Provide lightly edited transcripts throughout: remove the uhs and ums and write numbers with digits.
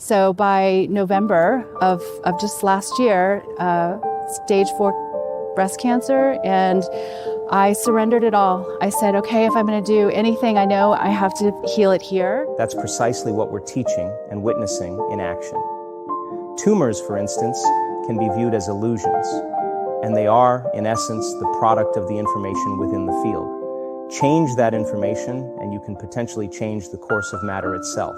So by November of just last year, stage 4 breast cancer, and I surrendered it all. I said, okay, if I'm going to do anything, I know I have to heal it here. That's precisely what we're teaching and witnessing in action. Tumors, for instance, can be viewed as illusions, and they are, in essence, the product of the information within the field. Change that information, and you can potentially change the course of matter itself.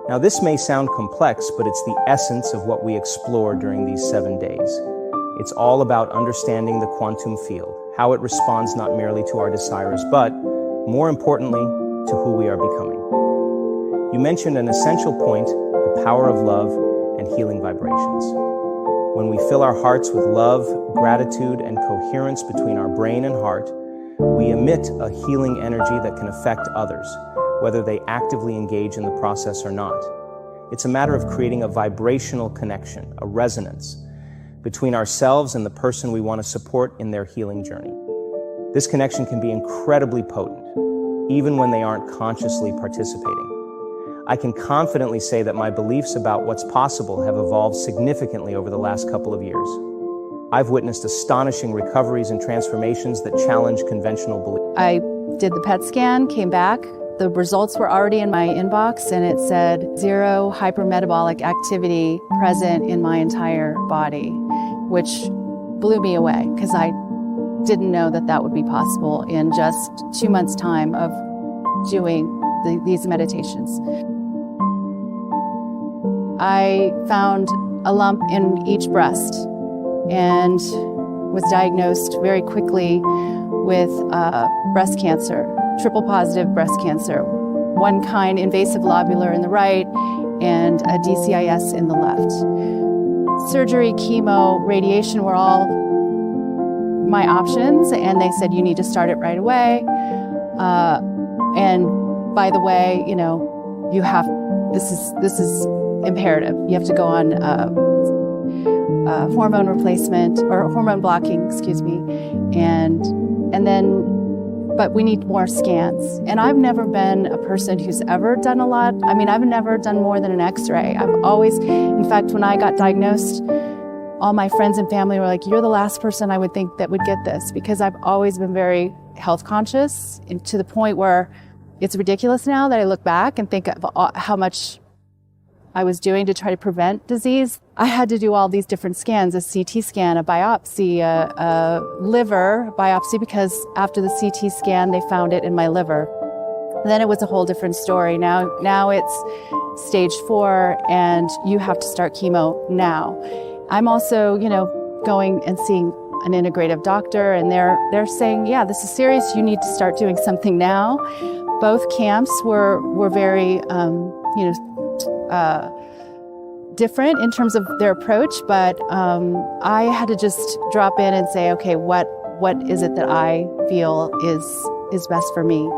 Now, this may sound complex, but it's the essence of what we explore during these 7 days. It's all about understanding the quantum field, how it responds not merely to our desires, but, more importantly, to who we are becoming. You mentioned an essential point, the power of love and healing vibrations. When we fill our hearts with love, gratitude, and coherence between our brain and heart, we emit a healing energy that can affect others, whether they actively engage in the process or not. It's a matter of creating a vibrational connection, a resonance, between ourselves and the person we want to support in their healing journey. This connection can be incredibly potent, even when they aren't consciously participating. I can confidently say that my beliefs about what's possible have evolved significantly over the last couple of years. I've witnessed astonishing recoveries and transformations that challenge conventional beliefs. I did the PET scan, came back. The results were already in my inbox, and it said 0 hypermetabolic activity present in my entire body, which blew me away because I didn't know that that would be possible in just 2 months' time of doing these meditations. I found a lump in each breast and was diagnosed very quickly with breast cancer, triple positive breast cancer, one kind invasive lobular in the right and a DCIS in the left. Surgery, chemo, radiation were all my options, and they said you need to start it right away. And by the way, you know, this is imperative. You have to go on hormone replacement or hormone blocking, excuse me, and then. But we need more scans. And I've never been a person who's ever done a lot. I mean, I've never done more than an X-ray. I've always, in fact, when I got diagnosed, all my friends and family were like, you're the last person I would think that would get this, because I've always been very health conscious, and to the point where it's ridiculous now that I look back and think of how much I was doing to try to prevent disease. I had to do all these different scans, a CT scan, a biopsy, a liver biopsy, because after the CT scan, they found it in my liver. And then it was a whole different story. Now it's stage 4, and you have to start chemo now. I'm also, going and seeing an integrative doctor, and they're saying, yeah, this is serious. You need to start doing something now. Both camps were very, different in terms of their approach, but I had to just drop in and say, okay, what is it that I feel is best for me?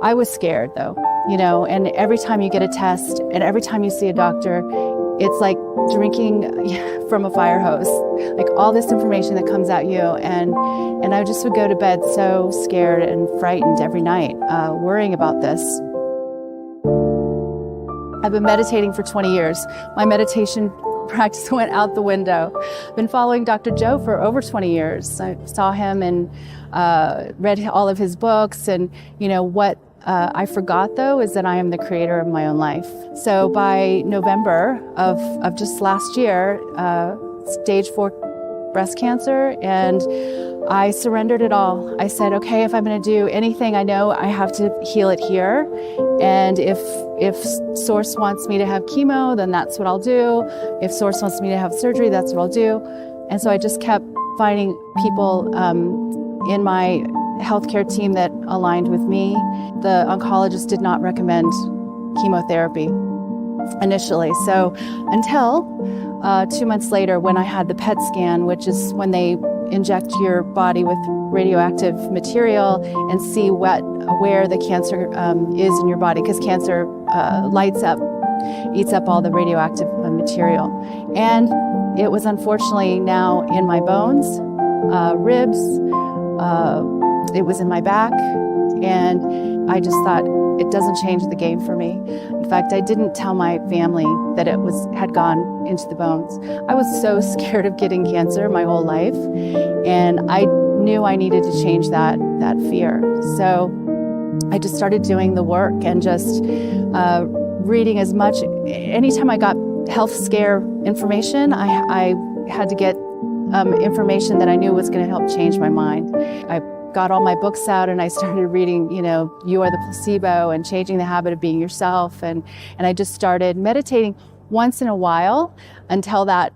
I was scared though, and every time you get a test and every time you see a doctor, it's like drinking from a fire hose, like all this information that comes at you. And I just would go to bed so scared and frightened every night, worrying about this. I've been meditating for 20 years. My meditation practice went out the window. I've been following Dr. Joe for over 20 years. I saw him and read all of his books. And what I forgot, though, is that I am the creator of my own life. So by November of just last year, stage 4 breast cancer, and I surrendered it all. I said, okay, if I'm going to do anything, I know I have to heal it here. And if Source wants me to have chemo, then that's what I'll do. If Source wants me to have surgery, that's what I'll do. And so I just kept finding people in my healthcare team that aligned with me. The oncologist did not recommend chemotherapy initially. So until 2 months later, when I had the PET scan, which is when they inject your body with radioactive material and see where the cancer is in your body, because cancer eats up all the radioactive material. And it was unfortunately now in my bones, ribs, it was in my back, and I just thought it doesn't change the game for me. In fact, I didn't tell my family that it had gone into the bones. I was so scared of getting cancer my whole life, and I knew I needed to change that fear. So I just started doing the work and just reading as much. Anytime I got health scare information, I had to get information that I knew was going to help change my mind. I got all my books out and I started reading, You Are the Placebo and Changing the Habit of Being Yourself. And I just started meditating once in a while until that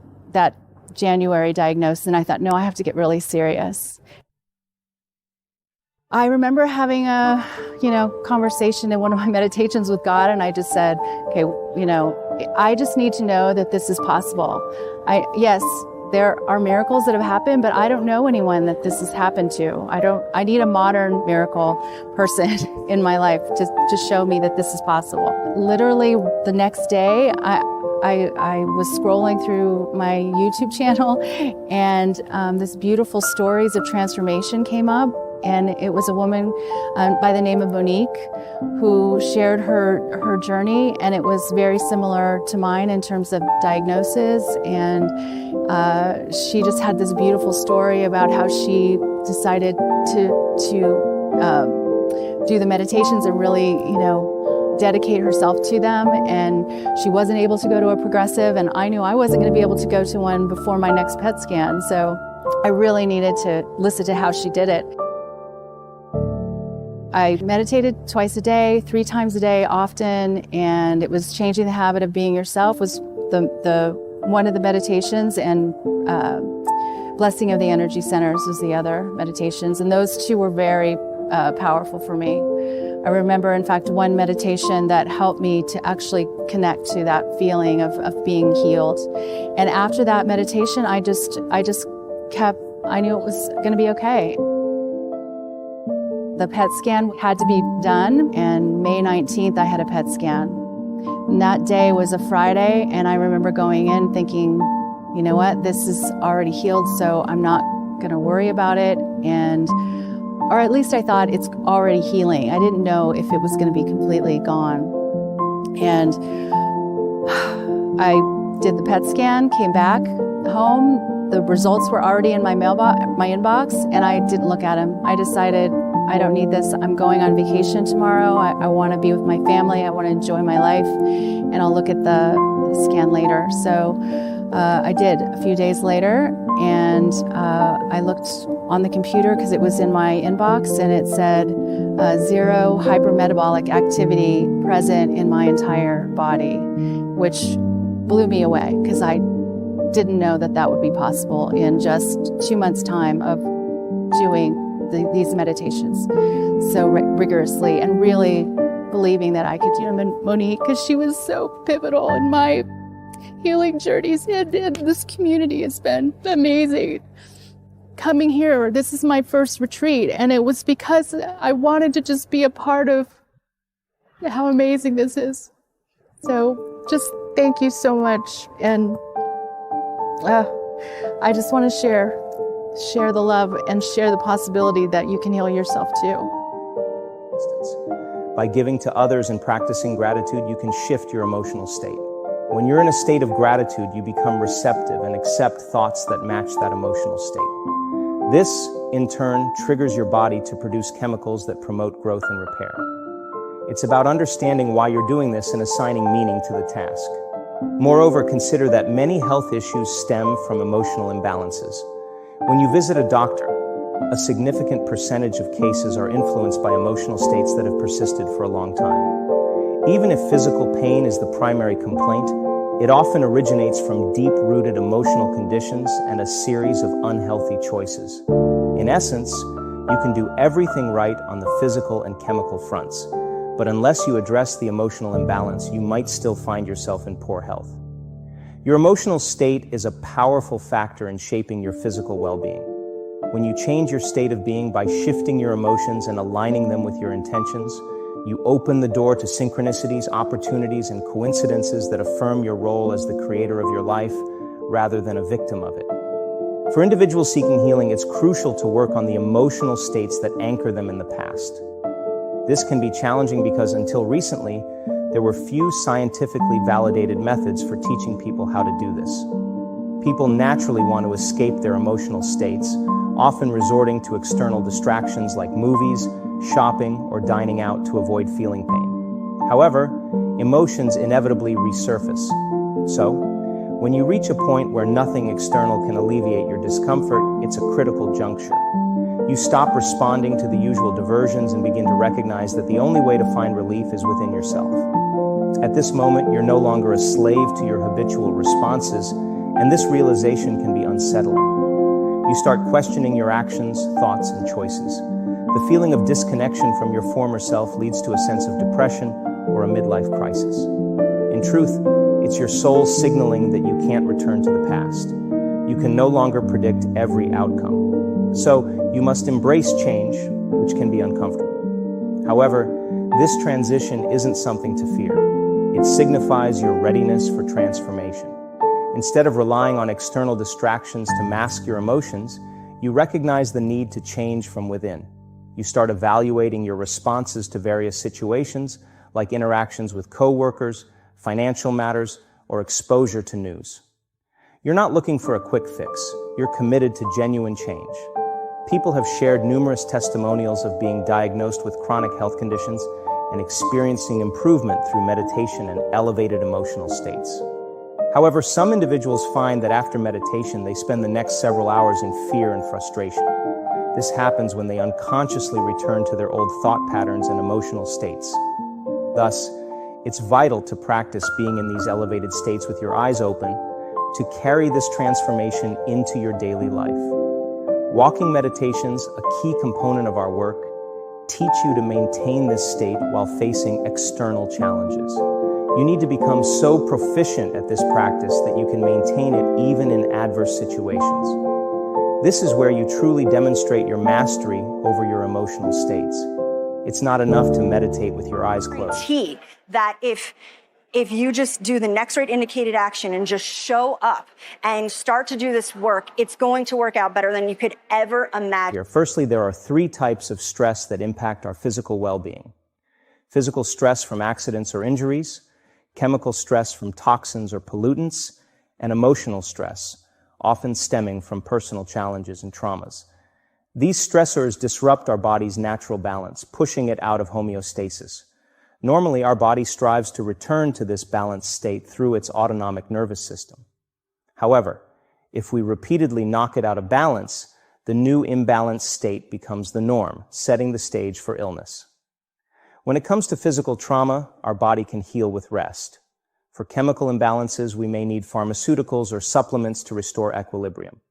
January diagnosis. And I thought, no, I have to get really serious. I remember having a, conversation in one of my meditations with God, and I just said, okay, I just need to know that this is possible. Yes, there are miracles that have happened, but I don't know anyone that this has happened to. I need a modern miracle person in my life to show me that this is possible. Literally the next day, I was scrolling through my YouTube channel, and this beautiful stories of transformation came up. And it was a woman by the name of Monique who shared her journey, and it was very similar to mine in terms of diagnosis. And she just had this beautiful story about how she decided to do the meditations and really, dedicate herself to them. And she wasn't able to go to a progressive, and I knew I wasn't going to be able to go to one before my next PET scan. So I really needed to listen to how she did it. I meditated twice a day, 3 times a day, often, and it was Changing the Habit of Being Yourself was the one of the meditations, and Blessing of the Energy Centers was the other meditations, and those 2 were very powerful for me. I remember, in fact, one meditation that helped me to actually connect to that feeling of being healed. And after that meditation, I knew it was going to be okay. The PET scan had to be done, and May 19th, I had a PET scan. And that day was a Friday, and I remember going in thinking, you know what, this is already healed, so I'm not going to worry about it. Or at least I thought it's already healing. I didn't know if it was going to be completely gone. And I did the PET scan, came back home. The results were already in my inbox, and I didn't look at them. I decided, I don't need this. I'm going on vacation tomorrow. I want to be with my family. I want to enjoy my life, and I'll look at the scan later. So I did a few days later, and I looked on the computer because it was in my inbox, and it said 0 hypermetabolic activity present in my entire body, which blew me away because I didn't know that would be possible in just 2 months' time of doing these meditations so rigorously, and really believing that I could do them. And Monique, because she was so pivotal in my healing journeys, and this community has been amazing. Coming here, this is my first retreat, and it was because I wanted to just be a part of how amazing this is. So just thank you so much, and I just want to share the love and share the possibility that you can heal yourself too. By giving to others and practicing gratitude, you can shift your emotional state. When you're in a state of gratitude, you become receptive and accept thoughts that match that emotional state. This, in turn, triggers your body to produce chemicals that promote growth and repair. It's about understanding why you're doing this and assigning meaning to the task. Moreover, consider that many health issues stem from emotional imbalances. When you visit a doctor, a significant percentage of cases are influenced by emotional states that have persisted for a long time. Even if physical pain is the primary complaint, it often originates from deep-rooted emotional conditions and a series of unhealthy choices. In essence, you can do everything right on the physical and chemical fronts, but unless you address the emotional imbalance, you might still find yourself in poor health. Your emotional state is a powerful factor in shaping your physical well-being. When you change your state of being by shifting your emotions and aligning them with your intentions, you open the door to synchronicities, opportunities, and coincidences that affirm your role as the creator of your life rather than a victim of it. For individuals seeking healing, it's crucial to work on the emotional states that anchor them in the past. This can be challenging because until recently, there were few scientifically validated methods for teaching people how to do this. People naturally want to escape their emotional states, often resorting to external distractions like movies, shopping, or dining out to avoid feeling pain. However, emotions inevitably resurface. So, when you reach a point where nothing external can alleviate your discomfort, it's a critical juncture. You stop responding to the usual diversions and begin to recognize that the only way to find relief is within yourself. At this moment, you're no longer a slave to your habitual responses, and this realization can be unsettling. You start questioning your actions, thoughts, and choices. The feeling of disconnection from your former self leads to a sense of depression or a midlife crisis. In truth, it's your soul signaling that you can't return to the past. You can no longer predict every outcome. So, you must embrace change, which can be uncomfortable. However, this transition isn't something to fear. It signifies your readiness for transformation. Instead of relying on external distractions to mask your emotions, you recognize the need to change from within. You start evaluating your responses to various situations, like interactions with coworkers, financial matters, or exposure to news. You're not looking for a quick fix. You're committed to genuine change. People have shared numerous testimonials of being diagnosed with chronic health conditions and experiencing improvement through meditation and elevated emotional states. However, some individuals find that after meditation, they spend the next several hours in fear and frustration. This happens when they unconsciously return to their old thought patterns and emotional states. Thus, it's vital to practice being in these elevated states with your eyes open to carry this transformation into your daily life. Walking meditations, a key component of our work, teach you to maintain this state while facing external challenges. You need to become so proficient at this practice that you can maintain it even in adverse situations. This is where you truly demonstrate your mastery over your emotional states. It's not enough to meditate with your eyes closed. Key that if you just do the next right indicated action and just show up and start to do this work, it's going to work out better than you could ever imagine. Firstly, there are 3 types of stress that impact our physical well-being. Physical stress from accidents or injuries, chemical stress from toxins or pollutants, and emotional stress, often stemming from personal challenges and traumas. These stressors disrupt our body's natural balance, pushing it out of homeostasis. Normally, our body strives to return to this balanced state through its autonomic nervous system. However, if we repeatedly knock it out of balance, the new imbalanced state becomes the norm, setting the stage for illness. When it comes to physical trauma, our body can heal with rest. For chemical imbalances, we may need pharmaceuticals or supplements to restore equilibrium.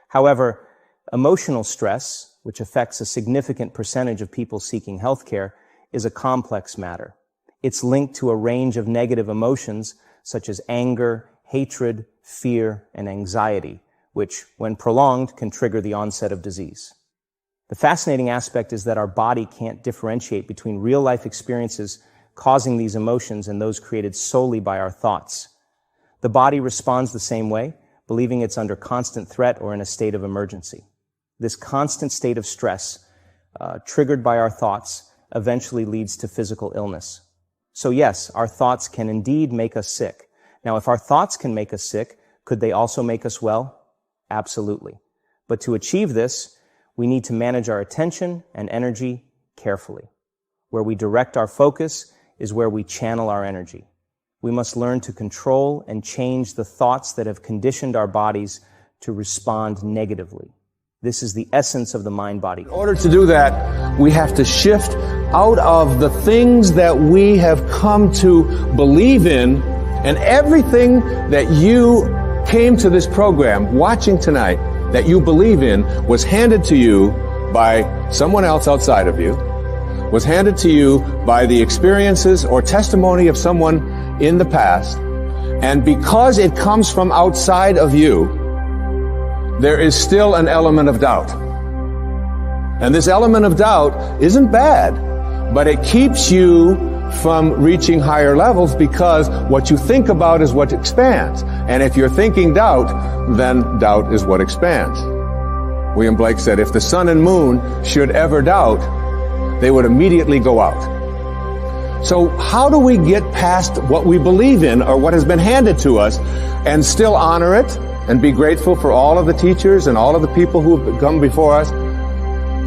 However, emotional stress, which affects a significant percentage of people seeking healthcare, is a complex matter. It's linked to a range of negative emotions such as anger, hatred, fear, and anxiety, which, when prolonged, can trigger the onset of disease. The fascinating aspect is that our body can't differentiate between real-life experiences causing these emotions and those created solely by our thoughts. The body responds the same way, believing it's under constant threat or in a state of emergency. This constant state of stress, triggered by our thoughts, eventually leads to physical illness. So yes, our thoughts can indeed make us sick. Now, if our thoughts can make us sick, could they also make us well? Absolutely. But to achieve this, we need to manage our attention and energy carefully. Where we direct our focus is where we channel our energy. We must learn to control and change the thoughts that have conditioned our bodies to respond negatively. This is the essence of the mind-body. In order to do that, we have to shift out of the things that we have come to believe in, and everything that you came to this program watching tonight that you believe in was handed to you by someone else outside of you, was handed to you by the experiences or testimony of someone in the past, and because it comes from outside of you, there is still an element of doubt. And this element of doubt isn't bad, but it keeps you from reaching higher levels because what you think about is what expands. And if you're thinking doubt, then doubt is what expands. William Blake said, if the sun and moon should ever doubt, they would immediately go out. So how do we get past what we believe in or what has been handed to us and still honor it and be grateful for all of the teachers and all of the people who have come before us?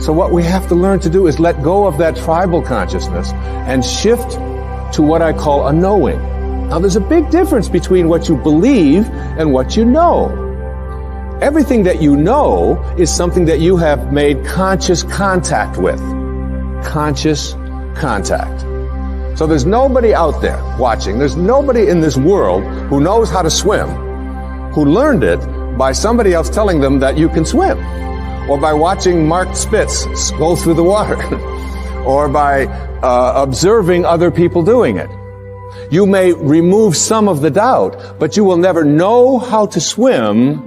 So what we have to learn to do is let go of that tribal consciousness and shift to what I call a knowing. Now there's a big difference between what you believe and what you know. Everything that you know is something that you have made conscious contact with. Conscious contact. So there's nobody out there watching, there's nobody in this world who knows how to swim, who learned it by somebody else telling them that you can swim, or by watching Mark Spitz go through the water, or by observing other people doing it. You may remove some of the doubt, but you will never know how to swim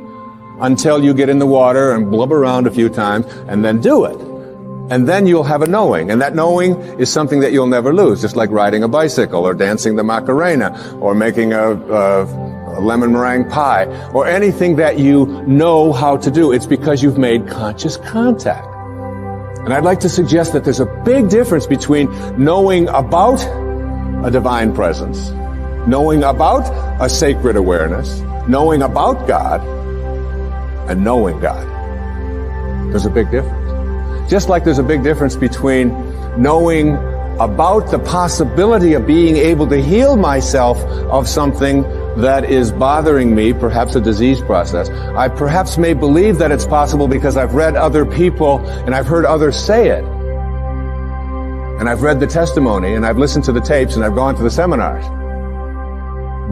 until you get in the water and blub around a few times and then do it. And then you'll have a knowing. And that knowing is something that you'll never lose, just like riding a bicycle or dancing the Macarena or making a lemon meringue pie or anything that you know how to do. It's because you've made conscious contact. And I'd like to suggest that there's a big difference between knowing about a divine presence, knowing about a sacred awareness, knowing about God, and knowing God. There's a big difference. Just like there's a big difference between knowing about the possibility of being able to heal myself of something that is bothering me, perhaps a disease process. I perhaps may believe that it's possible because I've read other people and I've heard others say it. And I've read the testimony and I've listened to the tapes and I've gone to the seminars.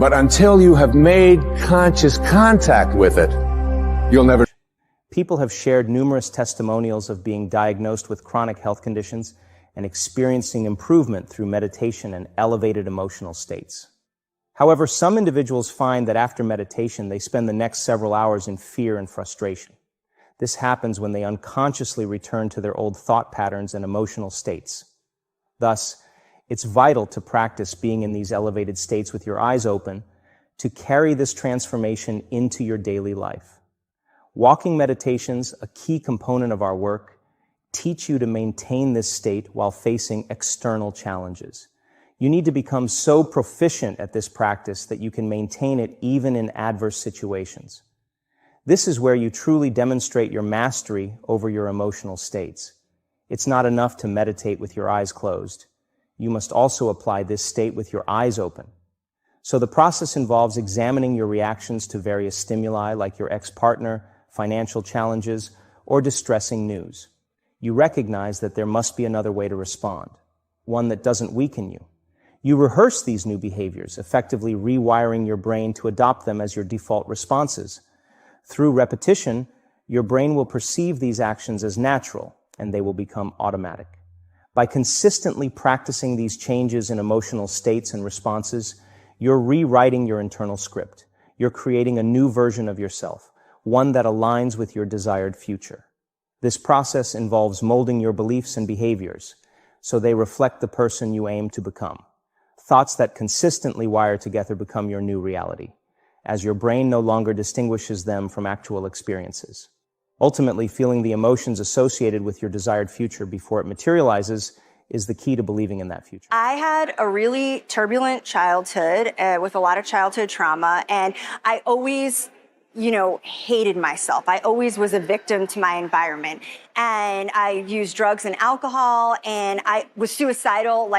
But until you have made conscious contact with it, you'll never. People have shared numerous testimonials of being diagnosed with chronic health conditions and experiencing improvement through meditation and elevated emotional states. However, some individuals find that after meditation, they spend the next several hours in fear and frustration. This happens when they unconsciously return to their old thought patterns and emotional states. Thus, it's vital to practice being in these elevated states with your eyes open to carry this transformation into your daily life. Walking meditations, a key component of our work, teach you to maintain this state while facing external challenges. You need to become so proficient at this practice that you can maintain it even in adverse situations. This is where you truly demonstrate your mastery over your emotional states. It's not enough to meditate with your eyes closed. You must also apply this state with your eyes open. So the process involves examining your reactions to various stimuli like your ex-partner, financial challenges, or distressing news. You recognize that there must be another way to respond, one that doesn't weaken you. You rehearse these new behaviors, effectively rewiring your brain to adopt them as your default responses. Through repetition, your brain will perceive these actions as natural, and they will become automatic. By consistently practicing these changes in emotional states and responses, you're rewriting your internal script. You're creating a new version of yourself, one that aligns with your desired future. This process involves molding your beliefs and behaviors so they reflect the person you aim to become. Thoughts that consistently wire together become your new reality, as your brain no longer distinguishes them from actual experiences. Ultimately, feeling the emotions associated with your desired future before it materializes is the key to believing in that future. I had a really turbulent childhood with a lot of childhood trauma, and I always hated myself. I always was a victim to my environment. And I used drugs and alcohol, and I was suicidal.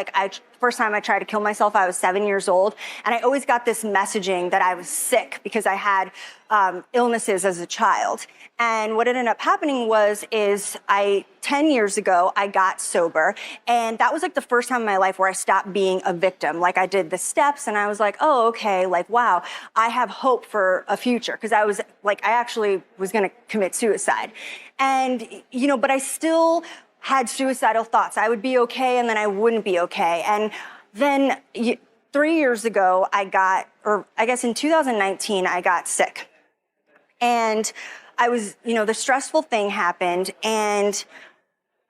First time I tried to kill myself, I was 7 years old. And I always got this messaging that I was sick because I had illnesses as a child. And what ended up happening is 10 years ago, I got sober. And that was the first time in my life where I stopped being a victim. I did the steps and I was like, oh, okay, wow, I have hope for a future. Because I actually was going to commit suicide. And, but I still had suicidal thoughts. I would be okay and then I wouldn't be okay. And then 3 years ago, in 2019, I got sick. And I was, the stressful thing happened, and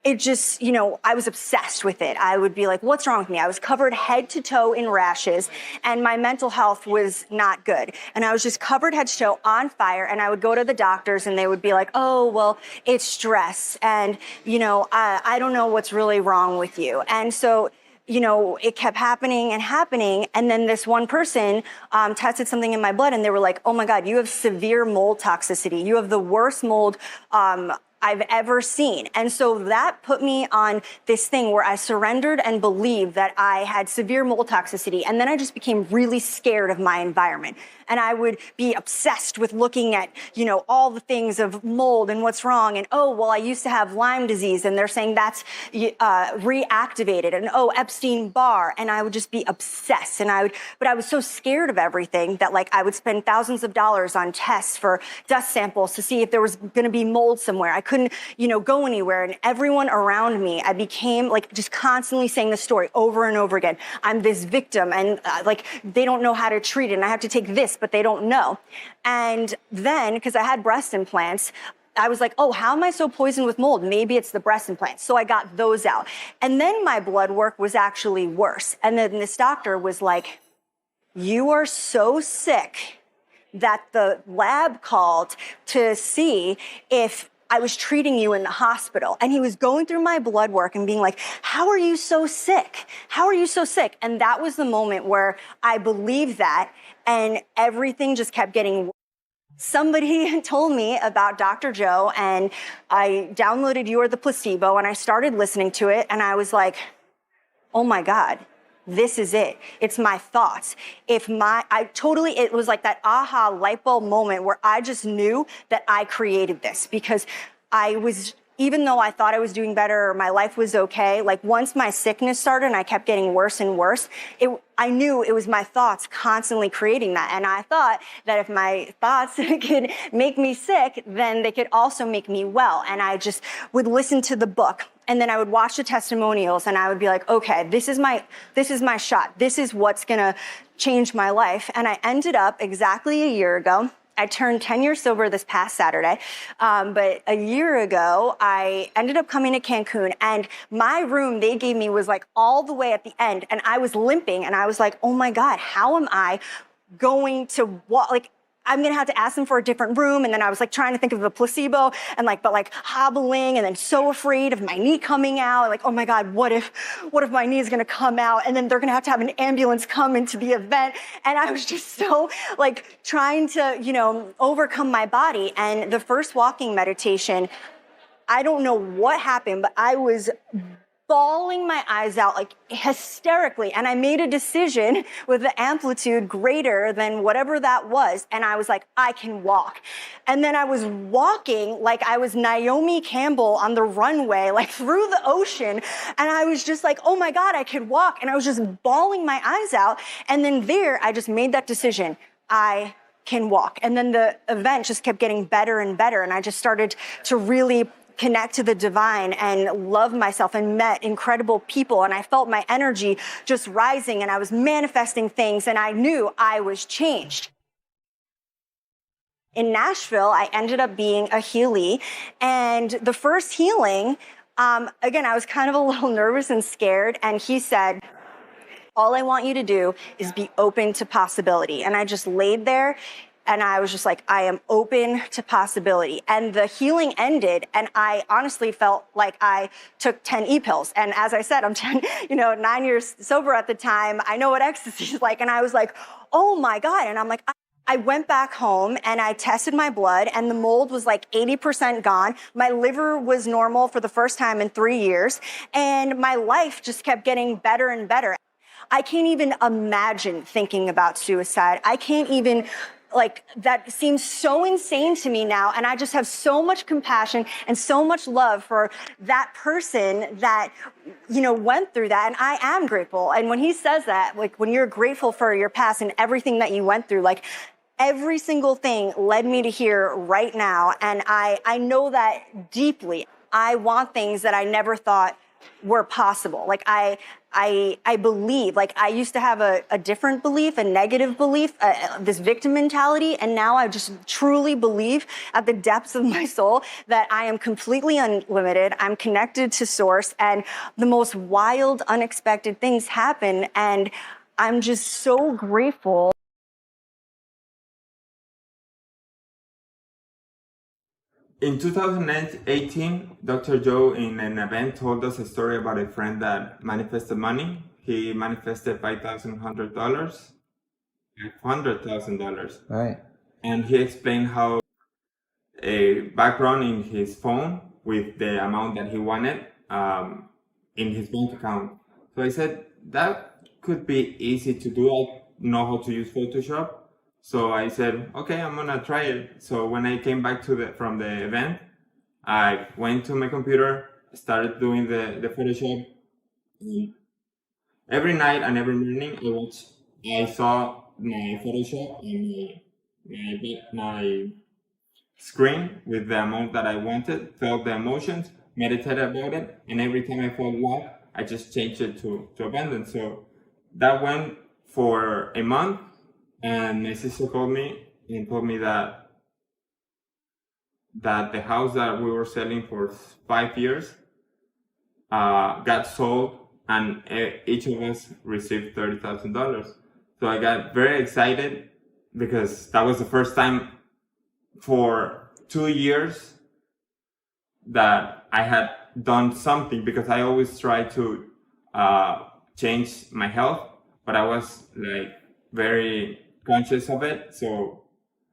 it just, I was obsessed with it. I would be like, what's wrong with me? I was covered head to toe in rashes, and my mental health was not good. And I was just covered head to toe on fire. And I would go to the doctors and they would be like, oh, well, it's stress. And, I don't know what's really wrong with you. And so, it kept happening and happening. And then this one person tested something in my blood, and they were like, oh my God, you have severe mold toxicity. You have the worst mold I've ever seen. And so that put me on this thing where I surrendered and believed that I had severe mold toxicity. And then I just became really scared of my environment. And I would be obsessed with looking at, all the things of mold and what's wrong. And, oh, well, I used to have Lyme disease, and they're saying that's reactivated. And, oh, Epstein-Barr. And I would just be obsessed. But I was so scared of everything that, I would spend thousands of dollars on tests for dust samples to see if there was going to be mold somewhere. I couldn't, go anywhere. And everyone around me, I became just constantly saying the story over and over again. I'm this victim, and they don't know how to treat it. And I have to take this, but they don't know. And then, because I had breast implants, I was like, oh, how am I so poisoned with mold? Maybe it's the breast implants. So I got those out. And then my blood work was actually worse. And then this doctor was like, you are so sick that the lab called to see if I was treating you in the hospital. And he was going through my blood work and being like, how are you so sick? How are you so sick? And that was the moment where I believed that, and everything just kept getting worse. Somebody told me about Dr. Joe, and I downloaded You Are the Placebo, and I started listening to it, and I was like, oh my God, this is it. It's my thoughts. It was like that aha light bulb moment where I just knew that I created this, because even though I thought I was doing better or my life was okay, once my sickness started and I kept getting worse and worse, I knew it was my thoughts constantly creating that. And I thought that if my thoughts could make me sick, then they could also make me well. And I just would listen to the book, and then I would watch the testimonials, and I would be like, okay, this is my shot. This is what's gonna change my life. And I ended up exactly a year ago. I turned 10 years sober this past Saturday. But a year ago, I ended up coming to Cancun, and my room they gave me was all the way at the end, and I was limping, and I was like, oh my God, how am I going to walk? I'm going to have to ask them for a different room. And then I was trying to think of the placebo and but hobbling, and then so afraid of my knee coming out. Oh my God, what if my knee is going to come out, and then they're going to have an ambulance come into the event. And I was just so trying to, overcome my body. And the first walking meditation, I don't know what happened, but I was bawling my eyes out hysterically. And I made a decision with the amplitude greater than whatever that was. And I was like, I can walk. And then I was walking like I was Naomi Campbell on the runway, through the ocean. And I was just like, oh my God, I could walk. And I was just bawling my eyes out. And then I just made that decision. I can walk. And then the event just kept getting better and better. And I just started to really connect to the divine and love myself, and met incredible people. And I felt my energy just rising, and I was manifesting things, and I knew I was changed. In Nashville, I ended up being a healee. And the first healing, again, I was kind of a little nervous and scared. And he said, all I want you to do is be open to possibility. And I just laid there, and I was just like, I am open to possibility. And the healing ended, and I honestly felt like I took 10 e-pills. And as I said, I'm 9 years sober at the time. I know what ecstasy is like. And I was like, oh my God. And I'm like, I went back home and I tested my blood, and the mold was 80% gone. My liver was normal for the first time in 3 years. And my life just kept getting better and better. I can't even imagine thinking about suicide. I can't even, that seems so insane to me now. And I just have so much compassion and so much love for that person that, went through that. And I am grateful. And when he says that, when you're grateful for your past and everything that you went through, every single thing led me to here right now. And I know that deeply. I want things that I never thought were possible. Like I believe, like I used to have a different belief, a negative belief, this victim mentality. And now I just truly believe at the depths of my soul that I am completely unlimited. I'm connected to source, and the most wild, unexpected things happen. And I'm just so grateful. In 2018, Dr. Joe in an event told us a story about a friend that manifested money. He manifested $500,000. Right. And he explained how a background in his phone with the amount that he wanted in his bank account. So I said, that could be easy to do. I know how to use Photoshop. So I said, okay, I'm gonna try it. So when I came back from the event, I went to my computer, started doing the Photoshop. Every night and every morning I saw my Photoshop and my screen with the amount that I wanted, felt the emotions, meditated about it, and every time I felt love, I just changed it to abundance. So that went for a month, and my sister called me and told me that the house that we were selling for 5 years got sold, and each of us received $30,000. So I got very excited because that was the first time for 2 years that I had done something, because I always try to change my health, but I was like very conscious of it. So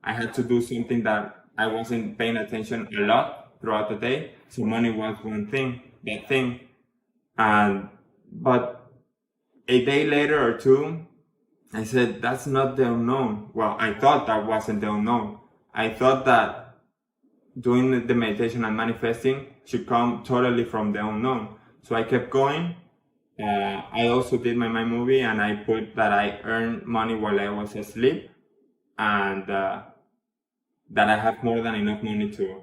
I had to do something that I wasn't paying attention a lot throughout the day. So money was one thing, that thing. But a day later or two, I said, that's not the unknown. Well, I thought that wasn't the unknown. I thought that doing the meditation and manifesting should come totally from the unknown. So I kept going. I also did my mind movie, and I put that I earned money while I was asleep, and that I have more than enough money to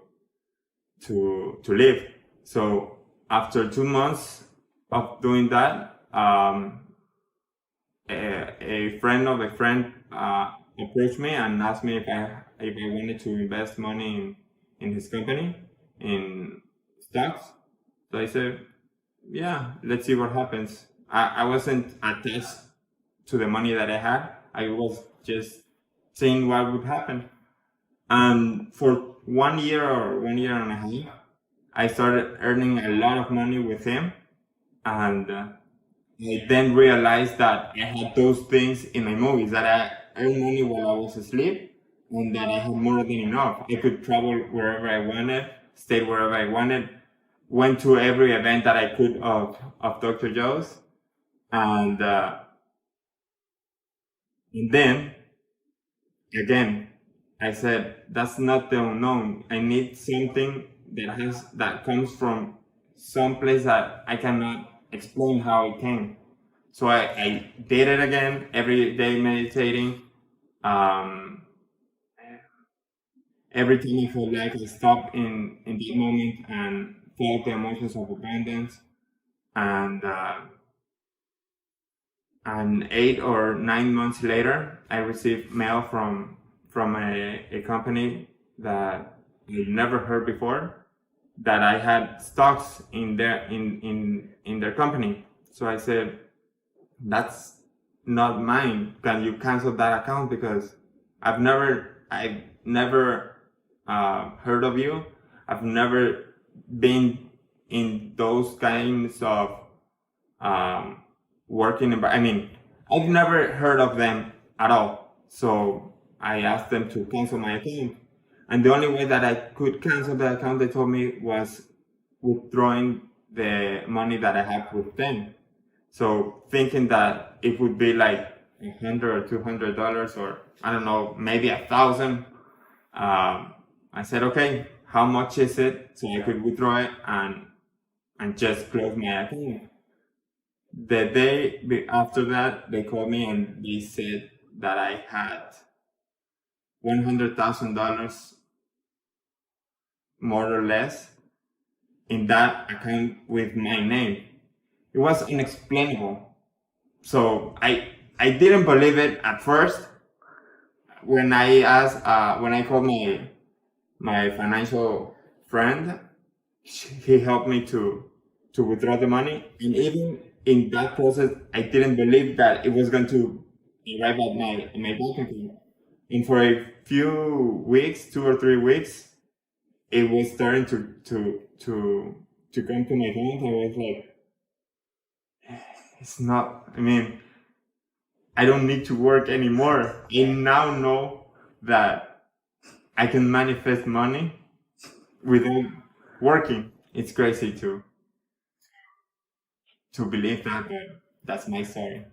live. So after 2 months of doing that, a friend of a friend approached me and asked me if I wanted to invest money in his company, in stocks. So I said, yeah, let's see what happens. I wasn't attached to the money that I had. I was just seeing what would happen. And for 1 year or 1 year and a half, I started earning a lot of money with him. And I then realized that I had those things in my movies, that I earned money while I was asleep, and that I had more than enough. I could travel wherever I wanted, stay wherever I wanted, went to every event that I could of Dr. Joe's. And then, again, I said, that's not the unknown. I need something that comes from some place that I cannot explain how it came. So I did it again, every day meditating. Every time I felt like I stopped in that moment and felt the emotions of abundance. And 8 or 9 months later, I received mail from a company that I never heard before, that I had stocks in their company. So I said, that's not mine. Can you cancel that account? Because I've never heard of you. I've never been in those kinds of working. I've never heard of them at all. So I asked them to cancel my account. And the only way that I could cancel the account, they told me, was withdrawing the money that I have with them. So thinking that it would be like $100 or $200, or I don't know, maybe $1,000. I said, okay, how much is it? So I could withdraw it and just close my account. The day after that, they called me and they said that I had $100,000 more or less in that account with my name. it was unexplainable. So I didn't believe it at first. When I called my financial friend, he helped me to withdraw the money, and even in that process, I didn't believe that it was going to arrive at my bank account. And for a few weeks, 2 or 3 weeks, it was starting to come to my account. I was like, it's not. I mean, I don't need to work anymore. I now know that I can manifest money without working. It's crazy to believe that, but that's my story.